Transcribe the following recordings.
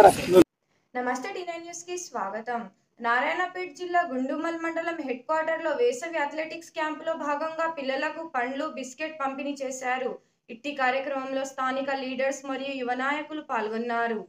నమస్తే టీ9 న్యూస్ కి స్వాగతం. నారాయణపేట జిల్లా గుండుమల్ మండలం హెడ్ క్వార్టర్ లో వేసవి అథ్లెటిక్స్ క్యాంపులో భాగంగా పిల్లలకు పండ్లు బిస్కెట్ పంపిణీ చేశారు. ఇట్టి కార్యక్రమంలో స్థానిక లీడర్స్ మరియు యువ నాయకులు పాల్గొన్నారు.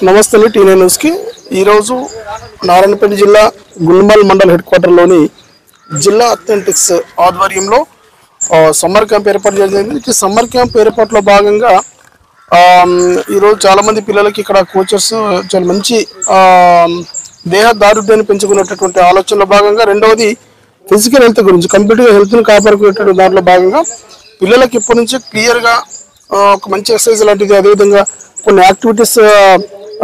నమస్తే టీ9 న్యూస్ కి ఈరోజు నారాయణపేట జిల్లా గుండుమల్ మండల్ హెడ్ క్వార్టర్లోని జిల్లా అథ్లెటిక్స్ ఆధ్వర్యంలో సమ్మర్ క్యాంప్ ఏర్పాటు జరిగింది. ఈ సమ్మర్ క్యాంప్ ఏర్పాటులో భాగంగా ఈరోజు చాలామంది పిల్లలకి ఇక్కడ కోచెస్ చాలా మంచి దేహ దారుఢ్యాన్ని పెంచుకునేటటువంటి ఆలోచనలో భాగంగా, రెండవది ఫిజికల్ హెల్త్ గురించి, కంప్లీట్గా హెల్త్ని కాపాడుకునేటువంటి దాంట్లో భాగంగా పిల్లలకి ఇప్పటి నుంచి క్లియర్గా ఒక మంచి ఎక్సర్సైజ్ లాంటిది, అదేవిధంగా కొన్ని యాక్టివిటీస్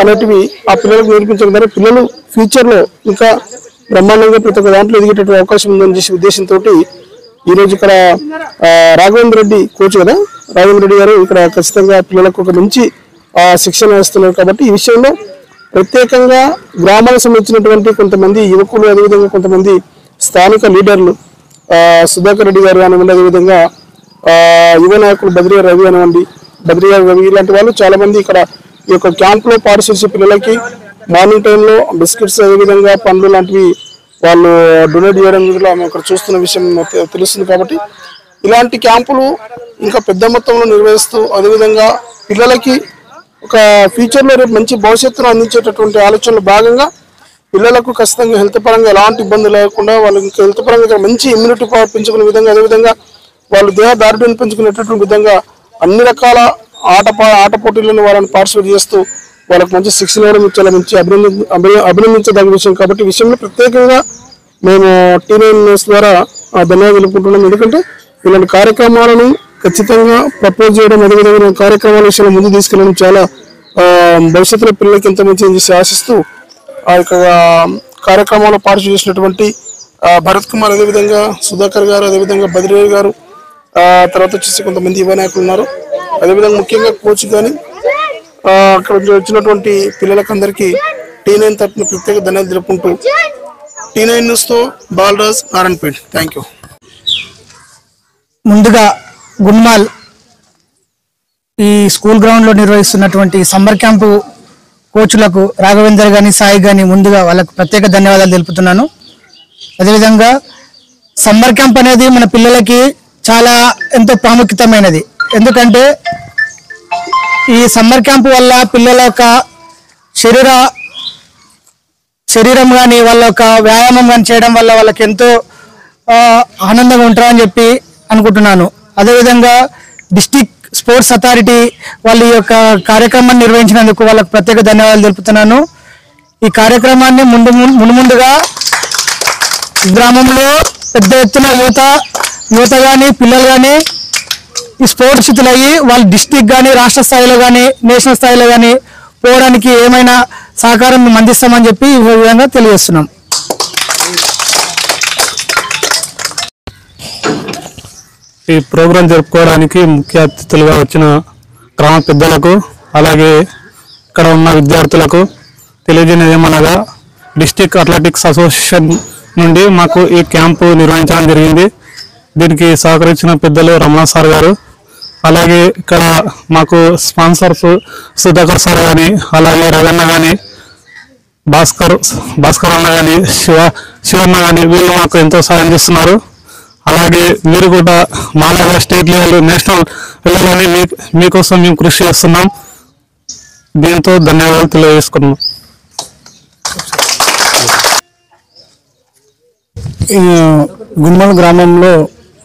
అనేటివి ఆ పిల్లలకు నేర్పించడం ద్వారా పిల్లలు ఫ్యూచర్లో ఇంకా బ్రహ్మాండంగా ప్రతి ఒక్క దాంట్లో ఎదిగేటటువంటి అవకాశం ఉందని చేసే ఉద్దేశంతో ఈరోజు ఇక్కడ రాఘవేంద్ర రెడ్డి కోచ్ కదా, రాఘవేంద్ర రెడ్డి గారు ఇక్కడ ఖచ్చితంగా పిల్లలకు ఒక మంచి శిక్షణ ఇస్తున్నారు. కాబట్టి ఈ విషయంలో ప్రత్యేకంగా గ్రామాలకు సంబంధించినటువంటి కొంతమంది యువకులు, అదేవిధంగా కొంతమంది స్థానిక లీడర్లు, సుధాకర్ రెడ్డి గారు కానివ్వండి, అదేవిధంగా యువ నాయకులు బద్రియా రవి కానివ్వండి, బద్రియా రవి ఇలాంటి వాళ్ళు చాలా మంది ఇక్కడ ఈ యొక్క క్యాంప్లో పార్టిసిపేట్ పిల్లలకి మార్నింగ్ టైంలో బిస్కెట్స్, అదేవిధంగా పండ్లు లాంటివి వాళ్ళు డొనేట్ చేయడం మేము ఇక్కడ చూస్తున్న విషయం తెలుస్తుంది. కాబట్టి ఇలాంటి క్యాంపులు ఇంకా పెద్ద మొత్తంలో నిర్వహిస్తూ, అదేవిధంగా పిల్లలకి ఒక ఫ్యూచర్లో రేపు మంచి భవిష్యత్తును అందించేటటువంటి ఆలోచనలో భాగంగా పిల్లలకు ఖచ్చితంగా హెల్త్ పరంగా ఎలాంటి ఇబ్బందులు లేకుండా వాళ్ళకి హెల్త్ పరంగా మంచి ఇమ్యూనిటీ పవర్ పెంచుకునే విధంగా, అదేవిధంగా వాళ్ళు దేహ దారుఢ్యాన్ని పెంచుకునేటటువంటి విధంగా అన్ని రకాల ఆట పోటీలను వాళ్ళని పార్టిసిపేట్ చేస్తూ వాళ్ళకి మంచి శిక్షణ ఇవ్వడం చాలా మంచి అభినందించదగ్గ విషయం. కాబట్టి ఈ విషయంలో ప్రత్యేకంగా మేము టీ9 న్యూస్ ద్వారా ధన్యవాదాలు తెలుపుకుంటున్నాం. ఎందుకంటే ఇలాంటి కార్యక్రమాలను ఖచ్చితంగా ప్రపోజ్ చేయడం, అదేవిధంగా కార్యక్రమాల విషయంలో ముందు తీసుకెళ్ళడం చాలా భవిష్యత్తులో పిల్లలకి ఎంత మంచి చేసి ఆశిస్తూ ఆ యొక్క కార్యక్రమంలో పార్టిసిపేట్ చేసినటువంటి భరత్ కుమార్, అదేవిధంగా సుధాకర్ గారు, అదేవిధంగా బద్రియా గారు, తర్వాత వచ్చేసి కొంతమంది యువ నాయకులు ఉన్నారు. అదేవిధంగా ముఖ్యంగా కోచ్ కానీ అక్కడ వచ్చినటువంటి పిల్లలకందరికీ టీ9 తరఫున ప్రత్యేక ధన్యవాదాలు తెలుపుకుంటూ టీ9 న్యూస్తో బాలరాజ్, నారాయణపేట్. Thank you. ముందుగా గుండుమల్ ఈ స్కూల్ గ్రౌండ్లో నిర్వహిస్తున్నటువంటి సమ్మర్ క్యాంపు కోచ్లకు రాఘవేందర్ కానీ సాయి కానీ ముందుగా వాళ్ళకు ప్రత్యేక ధన్యవాదాలు తెలుపుతున్నాను. అదేవిధంగా సమ్మర్ క్యాంప్ అనేది మన పిల్లలకి చాలా ఎంతో ప్రాముఖ్యతమైనది. ఎందుకంటే ఈ సమ్మర్ క్యాంప్ వల్ల పిల్లల యొక్క శరీరం కానీ వాళ్ళ యొక్క వ్యాయామం కానీ చేయడం వల్ల వాళ్ళకి ఎంతో ఆనందంగా ఉంటారని చెప్పి అనుకుంటున్నాను. అదేవిధంగా డిస్ట్రిక్ట్ స్పోర్ట్స్ అథారిటీ వాళ్ళ యొక్క కార్యక్రమాన్ని నిర్వహించినందుకు వాళ్ళకు ప్రత్యేక ధన్యవాదాలు తెలుపుతున్నాను. ఈ కార్యక్రమాన్ని ముందుగా గ్రామంలో పెద్ద ఎత్తున యువత కానీ పిల్లలు కానీ ఈ స్పోర్ట్స్ శితులయ్యి వాళ్ళు డిస్ట్రిక్ట్ కానీ రాష్ట్ర స్థాయిలో కానీ నేషనల్ స్థాయిలో కానీ పోవడానికి ఏమైనా సహకారం మేము అందిస్తామని చెప్పి ఈ విధంగా తెలియజేస్తున్నాం. ఈ ప్రోగ్రాం జరుపుకోవడానికి ముఖ్య అతిథులుగా వచ్చిన గ్రామ పెద్దలకు, అలాగే ఇక్కడ ఉన్న విద్యార్థులకు తెలియజేయనిది ఏమనగా, డిస్ట్రిక్ట్ అథ్లెటిక్స్ అసోసియేషన్ నుండి మాకు ఈ క్యాంపు నిర్వహించడం జరిగింది. దీనికి సహకరించిన పెద్దలు రమణ సార్ గారు, అలాగే ఇక్కడ మాకు స్పాన్సర్స్ సుధాకర్ సార్ కానీ, అలాగే రవన్న కానీ, భాస్కర్ అన్న కానీ, శివన్న కానీ, వీళ్ళు మాకు ఎంతో సహాయం చేస్తున్నారు. అలాగే మీరు కూడా మాలాగా స్టేట్ లెవెల్, నేషనల్ వెళ్ళాలని మీకోసం మేము కృషి చేస్తున్నాం. దీంతో ధన్యవాదాలు తెలియజేసుకున్నాం.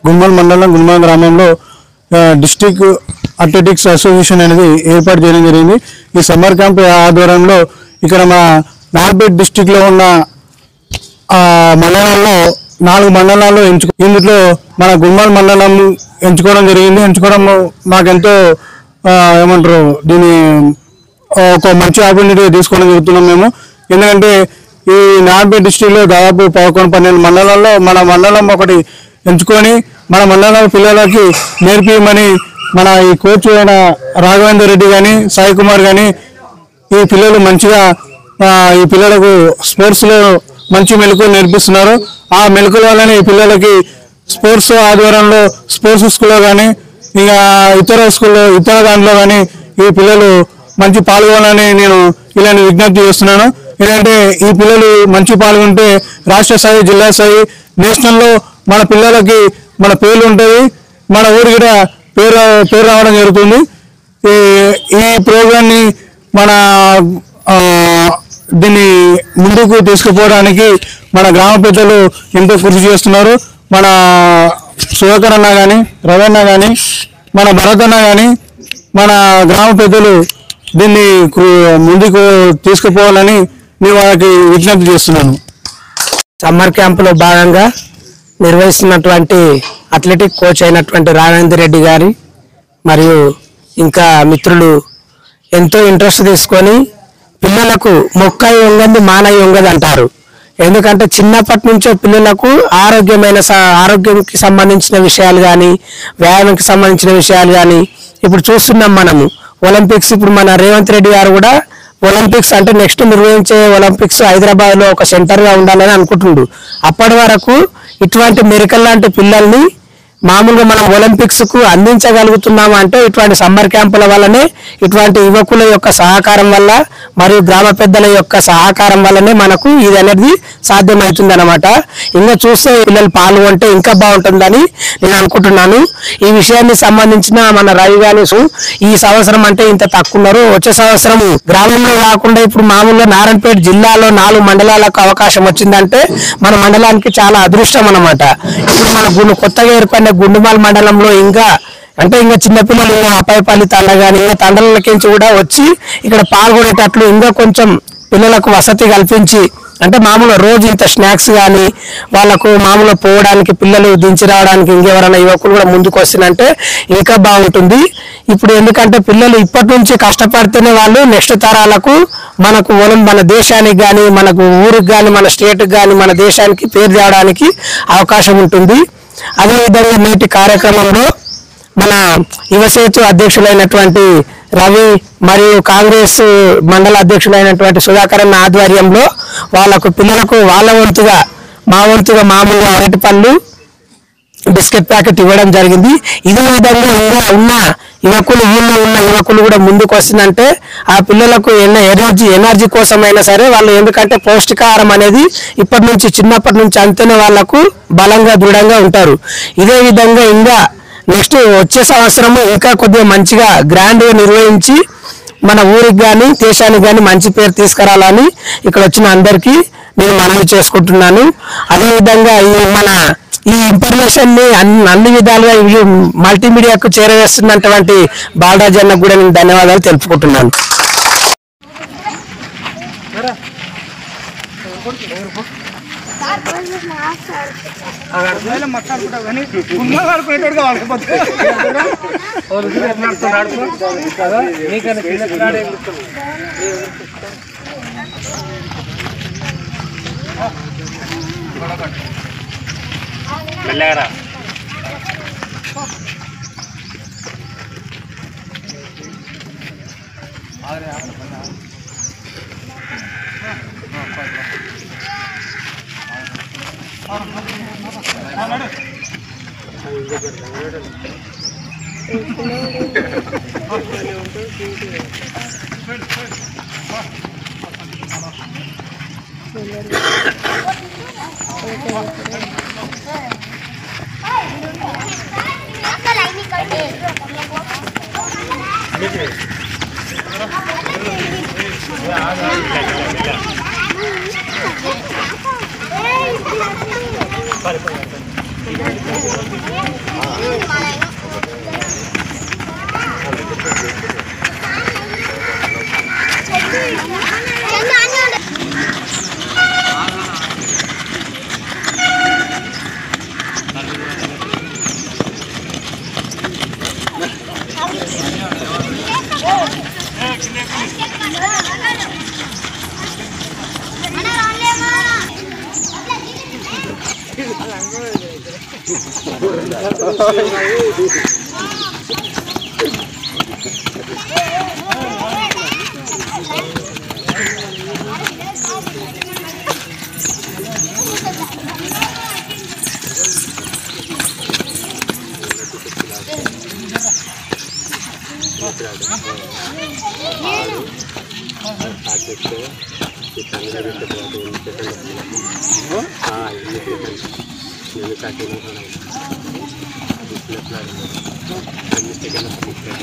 గుండుమల్ మండలం గుండుమల్ గ్రామంలో డిస్ట్రిక్ట్ అథ్లెటిక్స్ అసోసియేషన్ అనేది ఏర్పాటు చేయడం జరిగింది. ఈ సమ్మర్ క్యాంప్ ఆధ్వర్యంలో ఇక్కడ మా నార్పేట్ డిస్ట్రిక్ట్లో ఉన్న మండలాల్లో 4 మండలాల్లో ఇందులో మన గుండుమల్ మండలం ఎంచుకోవడం జరిగింది. ఎంచుకోవడం మాకెంతో ఏమంటారు దీన్ని ఒక మంచి ఆపర్చునిటీ తీసుకోవడం జరుగుతున్నాం మేము. ఎందుకంటే ఈ నారాయణపేట డిస్టిక్లో దాదాపు 11-12 మండలాల్లో మన మండలం ఒకటి ఎంచుకొని మన మండలం పిల్లలకి నేర్పియమని మన ఈ కోచ్ అయిన రాఘవేందర్ రెడ్డి కానీ సాయి కుమార్ కానీ ఈ పిల్లలు మంచిగా ఈ పిల్లలకు స్పోర్ట్స్లో మంచి మెలకువలు నేర్పిస్తున్నారు. ఆ మెలకుల వల్లనే ఈ పిల్లలకి స్పోర్ట్స్ ఆధ్వర్యంలో స్పోర్ట్స్ స్కూల్లో కానీ ఇక ఇతర దాంట్లో కానీ ఈ పిల్లలు మంచి పాల్గొనాలని నేను ఇలాంటి విజ్ఞప్తి చేస్తున్నాను. ఎందుకంటే ఈ పిల్లలు మంచి పాల్గొంటే రాష్ట్ర స్థాయి, జిల్లా స్థాయి, నేషనల్లో మన పిల్లలకి మన పేర్లు ఉంటుంది, మన ఊరి కూడా పేరు రావడం జరుగుతుంది. ఈ ప్రోగ్రాన్ని మన దీన్ని ముందుకు తీసుకుపోవడానికి మన గ్రామ పెద్దలు ఎంతో కృషి చేస్తున్నారు. మన సుధాకర్ అన్న కానీ, రవణ కానీ, మన భరత్ అన్న కానీ, మన గ్రామ పెద్దలు దీన్ని ముందుకు తీసుకుపోవాలని నేను వాళ్ళకి విజ్ఞప్తి చేస్తున్నాను. సమ్మర్ క్యాంపులో భాగంగా నిర్వహిస్తున్నటువంటి అథ్లెటిక్ కోచ్ అయినటువంటి రాఘవేందర్ రెడ్డి గారి మరియు ఇంకా మిత్రులు ఎంతో ఇంట్రెస్ట్ తీసుకొని పిల్లలకు మొక్కై వంగంది మానై వంగది అంటారు. ఎందుకంటే చిన్నప్పటి నుంచో పిల్లలకు ఆరోగ్యంకి సంబంధించిన విషయాలు కానీ, వ్యాయామంకి సంబంధించిన విషయాలు కానీ ఇప్పుడు చూస్తున్నాం మనము. ఒలింపిక్స్ ఇప్పుడు మన రేవంత్ రెడ్డి గారు కూడా ఒలింపిక్స్ అంటే నెక్స్ట్ నిర్వహించే ఒలింపిక్స్ హైదరాబాద్లో ఒక సెంటర్గా ఉండాలని అనుకుంటుండు. అప్పటి వరకు ఇటువంటి మెరికల్ లాంటి పిల్లల్ని మామూలుగా మనం ఒలింపిక్స్కు అందించగలుగుతున్నాము అంటే ఇటువంటి సమ్మర్ క్యాంపుల వల్లనే, ఇటువంటి యువకుల యొక్క సహకారం వల్ల మరియు గ్రామ పెద్దల యొక్క సహకారం వల్లనే మనకు ఇది అనేది సాధ్యమవుతుంది అన్నమాట. ఇంకా చూస్తే పిల్లలు పాల్గొంటే ఇంకా బాగుంటుందని నేను అనుకుంటున్నాను. ఈ విషయాన్ని సంబంధించిన మన రవి గారు ఈ సంవత్సరం అంటే ఇంత తక్కువ ఉన్నారు, వచ్చే సంవత్సరం గ్రామంలో కాకుండా ఇప్పుడు మామూలుగా నారాయణపేట జిల్లాలో 4 మండలాలకు అవకాశం వచ్చిందంటే మన మండలానికి చాలా అదృష్టం అన్నమాట. ఇప్పుడు మన కొత్తగా ఏర్పడిన గుండుమల్ మండలంలో ఇంకా చిన్నపిల్లలు అపాయపల్లి తండ కానీ ఇంకా తండలకించి కూడా వచ్చి ఇక్కడ పాల్గొనేటట్లు ఇంకా కొంచెం పిల్లలకు వసతి కల్పించి అంటే మామూలు రోజు ఇంత స్నాక్స్ కానీ వాళ్ళకు మామూలు పోవడానికి పిల్లలు దించి రావడానికి ఇంకెవరైనా యువకులు కూడా ముందుకు వస్తుందంటే ఇంకా బాగుంటుంది. ఇప్పుడు ఎందుకంటే పిల్లలు ఇప్పటి నుంచి కష్టపడితేనే వాళ్ళు నెక్స్ట్ తరాలకు మనకు మన దేశానికి కానీ, మనకు ఊరికి కానీ, మన స్టేట్కి కానీ, మన దేశానికి పేరు తేవడానికి అవకాశం ఉంటుంది. అదేవిధంగా నేటి కార్యక్రమంలో మన యువసేతు అధ్యక్షులైనటువంటి రవి మరియు కాంగ్రెస్ మండల అధ్యక్షులైనటువంటి సుధాకర్ అన్న ఆధ్వర్యంలో వాళ్ళకు పిల్లలకు వాళ్ళ వంతుగా మామూలుగా అరటి పళ్ళు, బిస్కెట్ ప్యాకెట్ ఇవ్వడం జరిగింది. ఇదే విధంగా ఉన్న ఊళ్ళో ఉన్న యువకులు కూడా ముందుకు వస్తుందంటే ఆ పిల్లలకు ఎనర్జీ కోసమైనా సరే వాళ్ళు, ఎందుకంటే పౌష్టికాహారం అనేది చిన్నప్పటి నుంచి అంతేనే వాళ్ళకు బలంగా దృఢంగా ఉంటారు. ఇదే విధంగా ఇంకా నెక్స్ట్ వచ్చే సంవత్సరము ఇంకా కొద్దిగా మంచిగా గ్రాండ్గా నిర్వహించి మన ఊరికి కానీ దేశానికి కానీ మంచి పేరు తీసుకురావాలని ఇక్కడ వచ్చిన అందరికీ నేను మనవి చేసుకుంటున్నాను. అదేవిధంగా ఈ ఇన్ఫర్మేషన్ ని అన్ని విధాలుగా మల్టీమీడియాకు చేరవేస్తున్నటువంటి బాలరాజ్ అన్నకు కూడా నేను ధన్యవాదాలు తెలుపుకుంటున్నాను.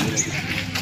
Ini